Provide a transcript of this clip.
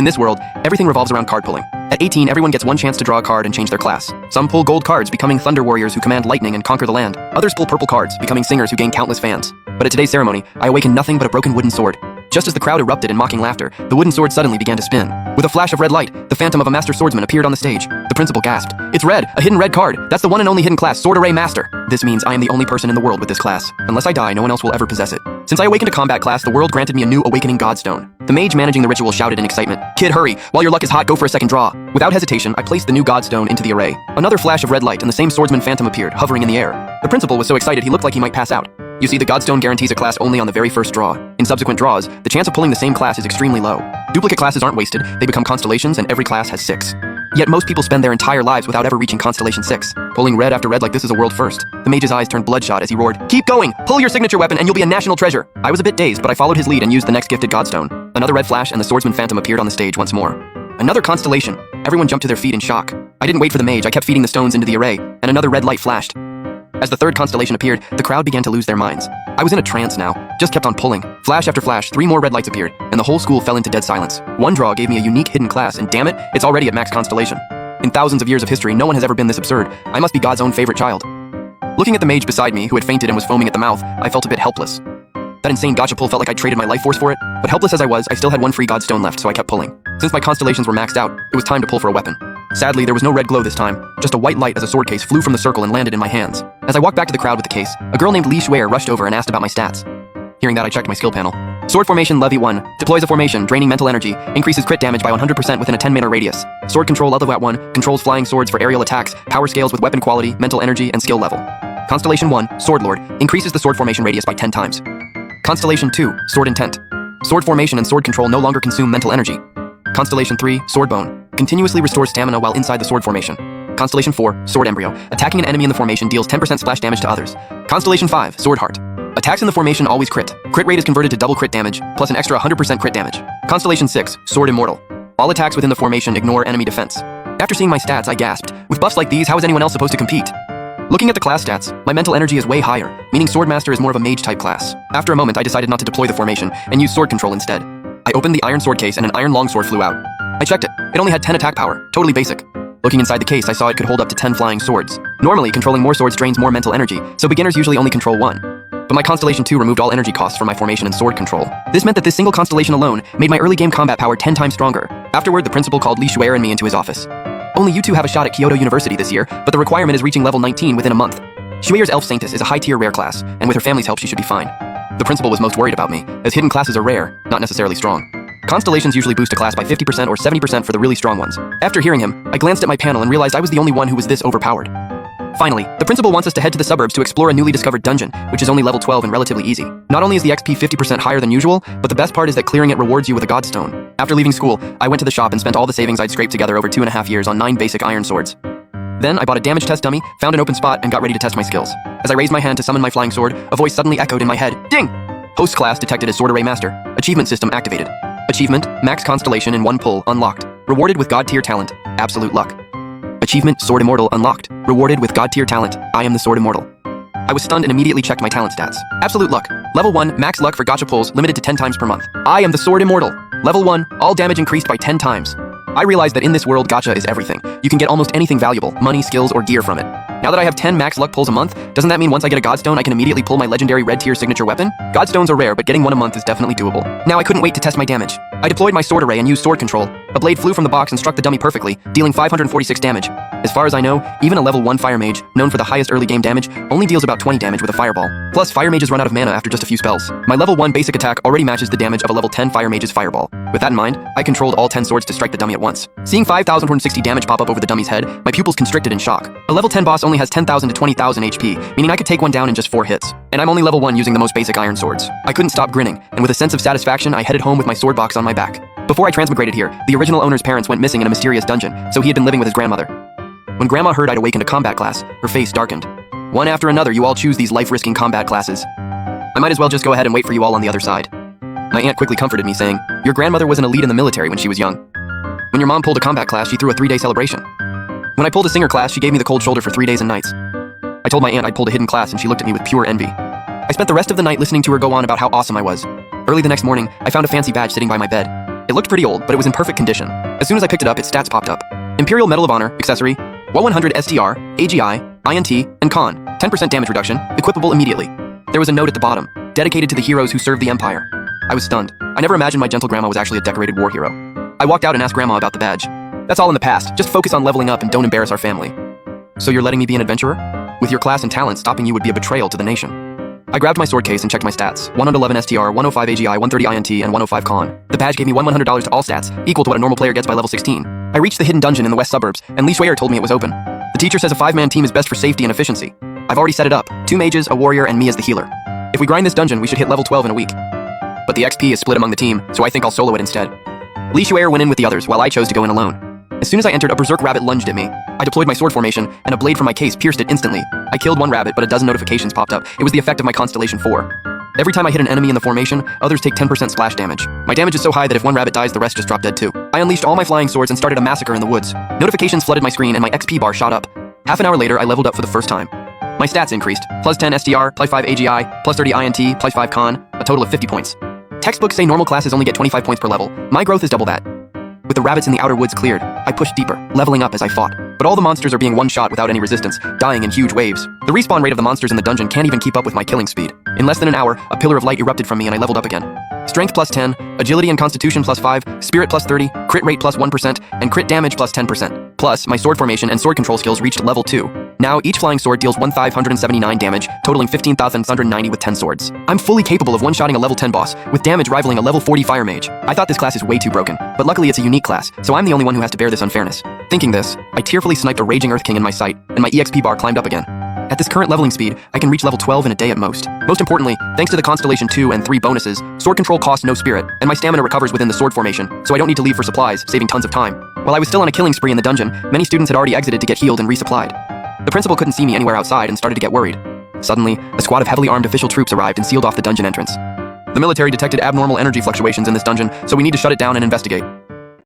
In this world, everything revolves around card pulling. At 18, everyone gets one chance to draw a card and change their class. Some pull gold cards, becoming thunder warriors who command lightning and conquer the land. Others pull purple cards, becoming singers who gain countless fans. But at today's ceremony, I awakened nothing but a broken wooden sword. Just as the crowd erupted in mocking laughter, the wooden sword suddenly began to spin. With a flash of red light, the phantom of a master swordsman appeared on the stage. The principal gasped. "It's red, a hidden red card. That's the one and only hidden class, Sword Array Master. This means I am the only person in the world with this class. Unless I die, no one else will ever possess it." Since I awakened to combat class, the world granted me a new awakening godstone. The mage managing the ritual shouted in excitement, "Kid, hurry! While your luck is hot, go for a second draw." Without hesitation, I placed the new godstone into the array. Another flash of red light and the same swordsman phantom appeared, hovering in the air. The principal was so excited he looked like he might pass out. You see, the godstone guarantees a class only on the very first draw. In subsequent draws, the chance of pulling the same class is extremely low. Duplicate classes aren't wasted, they become constellations, and every class has 6. Yet most people spend their entire lives without ever reaching Constellation 6. Pulling red after red like this is a world first. The mage's eyes turned bloodshot as he roared, "Keep going! Pull your signature weapon and you'll be a national treasure!" I was a bit dazed, but I followed his lead and used the next gifted godstone. Another red flash and the swordsman phantom appeared on the stage once more. Another constellation. Everyone jumped to their feet in shock. I didn't wait for the mage, I kept feeding the stones into the array, and another red light flashed. As the third constellation appeared, the crowd began to lose their minds. I was in a trance now, just kept on pulling. Flash after flash, 3 more red lights appeared, and the whole school fell into dead silence. One draw gave me a unique hidden class, and damn it, it's already at max constellation. In thousands of years of history, no one has ever been this absurd. I must be God's own favorite child. Looking at the mage beside me, who had fainted and was foaming at the mouth, I felt a bit helpless. That insane gotcha pull felt like I traded my life force for it, but helpless as I was, I still had one free godstone left, so I kept pulling. Since my constellations were maxed out, it was time to pull for a weapon. Sadly, there was no red glow this time. Just a white light as a sword case flew from the circle and landed in my hands. As I walked back to the crowd with the case, a girl named Lee Schwer rushed over and asked about my stats. Hearing that, I checked my skill panel. Sword formation Levy 1. Deploys a formation, draining mental energy, increases crit damage by 100% within a 10-meter radius. Sword control level at 1, controls flying swords for aerial attacks, power scales with weapon quality, mental energy, and skill level. Constellation 1, Sword Lord, increases the sword formation radius by 10 times. Constellation 2, Sword Intent. Sword formation and sword control no longer consume mental energy. Constellation 3, Sword Bone, continuously restores stamina while inside the sword formation. Constellation 4, Sword Embryo, attacking an enemy in the formation deals 10% splash damage to others. Constellation 5, Sword Heart. Attacks in the formation always crit. Crit rate is converted to double crit damage, plus an extra 100% crit damage. Constellation 6, Sword Immortal. All attacks within the formation ignore enemy defense. After seeing my stats, I gasped. With buffs like these, how is anyone else supposed to compete? Looking at the class stats, my mental energy is way higher, meaning Swordmaster is more of a mage-type class. After a moment, I decided not to deploy the formation, and use sword control instead. I opened the iron sword case and an iron longsword flew out. I checked it. It only had 10 attack power, totally basic. Looking inside the case, I saw it could hold up to 10 flying swords. Normally, controlling more swords drains more mental energy, so beginners usually only control 1. But my Constellation 2 removed all energy costs from my formation and sword control. This meant that this single constellation alone made my early game combat power 10 times stronger. Afterward, the principal called Lee Schwer and me into his office. Only you 2 have a shot at Kyoto University this year, but the requirement is reaching level 19 within a month. Schwer's Elf Saintess is a high-tier rare class, and with her family's help she should be fine. The principal was most worried about me, as hidden classes are rare, not necessarily strong. Constellations usually boost a class by 50% or 70% for the really strong ones. After hearing him, I glanced at my panel and realized I was the only one who was this overpowered. Finally, the principal wants us to head to the suburbs to explore a newly discovered dungeon, which is only level 12 and relatively easy. Not only is the XP 50% higher than usual, but the best part is that clearing it rewards you with a godstone. After leaving school, I went to the shop and spent all the savings I'd scraped together over 2.5 years on 9 basic iron swords. Then I bought a damage test dummy, found an open spot, and got ready to test my skills. As I raised my hand to summon my flying sword, a voice suddenly echoed in my head. Ding! Host class detected as Sword Array Master. Achievement system activated. Achievement, max constellation in 1 pull, unlocked. Rewarded with god tier talent, absolute luck. Achievement, Sword Immortal, unlocked. Rewarded with god tier talent, I am the Sword Immortal. I was stunned and immediately checked my talent stats. Absolute luck. Level 1, max luck for gotcha pulls, limited to 10 times per month. I am the Sword Immortal. Level 1, all damage increased by 10 times. I realized that in this world, gotcha is everything. You can get almost anything valuable, money, skills, or gear from it. Now that I have 10 max luck pulls a month, doesn't that mean once I get a godstone, I can immediately pull my legendary red tier signature weapon? Godstones are rare, but getting one a month is definitely doable. Now I couldn't wait to test my damage. I deployed my sword array and used sword control. A blade flew from the box and struck the dummy perfectly, dealing 546 damage. As far as I know, even a level 1 fire mage, known for the highest early game damage, only deals about 20 damage with a fireball. Plus, fire mages run out of mana after just a few spells. My level 1 basic attack already matches the damage of a level 10 fire mage's fireball. With that in mind, I controlled all 10 swords to strike the dummy at once. Seeing 5,160 damage pop up over the dummy's head, my pupils constricted in shock. A level 10 boss only has 10,000 to 20,000 HP, meaning I could take one down in just 4 hits. And I'm only level 1 using the most basic iron swords. I couldn't stop grinning, and with a sense of satisfaction, I headed home with my sword box on my back. Before I transmigrated here, the original owner's parents went missing in a mysterious dungeon, so he had been living with his grandmother. When Grandma heard I'd awakened to combat class, her face darkened. One after another, you all choose these life-risking combat classes. I might as well just go ahead and wait for you all on the other side. My aunt quickly comforted me, saying, "Your grandmother was an elite in the military when she was young. When your mom pulled a combat class, she threw a 3-day celebration. When I pulled a singer class, she gave me the cold shoulder for 3 days and nights." I told my aunt I'd pulled a hidden class, and she looked at me with pure envy. I spent the rest of the night listening to her go on about how awesome I was. Early the next morning, I found a fancy badge sitting by my bed. It looked pretty old, but it was in perfect condition. As soon as I picked it up, its stats popped up. Imperial Medal of Honor, accessory, 100 STR, AGI, INT, and Con, 10% damage reduction, equipable immediately. There was a note at the bottom, dedicated to the heroes who served the Empire. I was stunned. I never imagined my gentle grandma was actually a decorated war hero. I walked out and asked grandma about the badge. That's all in the past, just focus on leveling up and don't embarrass our family. So you're letting me be an adventurer? With your class and talent, stopping you would be a betrayal to the nation. I grabbed my sword case and checked my stats. 111 STR, 105 AGI, 130 INT, and 105 Con. The badge gave me $100 to all stats, equal to what a normal player gets by level 16. I reached the hidden dungeon in the west suburbs, and Lee Swayer told me it was open. The teacher says a 5-man team is best for safety and efficiency. I've already set it up. 2 mages, a warrior, and me as the healer. If we grind this dungeon, we should hit level 12 in a week. But the XP is split among the team, so I think I'll solo it instead. Lee Swayer went in with the others, while I chose to go in alone. As soon as I entered, a berserk rabbit lunged at me. I deployed my sword formation, and a blade from my case pierced it instantly. I killed one rabbit, but a dozen notifications popped up. It was the effect of my Constellation 4. Every time I hit an enemy in the formation, others take 10% splash damage. My damage is so high that if one rabbit dies, the rest just drop dead too. I unleashed all my flying swords and started a massacre in the woods. Notifications flooded my screen and my XP bar shot up. Half an hour later, I leveled up for the first time. My stats increased. Plus 10 STR, plus 5 AGI, plus 30 INT, plus 5 Con, a total of 50 points. Textbooks say normal classes only get 25 points per level. My growth is double that. With the rabbits in the outer woods cleared, I pushed deeper, leveling up as I fought. But all the monsters are being one-shot without any resistance, dying in huge waves. The respawn rate of the monsters in the dungeon can't even keep up with my killing speed. In less than an hour, a pillar of light erupted from me and I leveled up again. Strength plus 10, agility and constitution plus 5, spirit plus 30, crit rate plus 1%, and crit damage plus 10%. Plus, my sword formation and sword control skills reached level 2. Now, each flying sword deals 1,579 damage, totaling 15,190 with 10 swords. I'm fully capable of one-shotting a level 10 boss, with damage rivaling a level 40 fire mage. I thought this class is way too broken, but luckily it's a unique class, so I'm the only one who has to bear this unfairness. Thinking this, I tearfully sniped a raging Earth King in my sight, and my EXP bar climbed up again. At this current leveling speed, I can reach level 12 in a day at most. Most importantly, thanks to the Constellation 2 and 3 bonuses, sword control costs no spirit, and my stamina recovers within the sword formation, so I don't need to leave for supplies, saving tons of time. While I was still on a killing spree in the dungeon, many students had already exited to get healed and resupplied. The principal couldn't see me anywhere outside and started to get worried. Suddenly, a squad of heavily armed official troops arrived and sealed off the dungeon entrance. The military detected abnormal energy fluctuations in this dungeon, so we need to shut it down and investigate.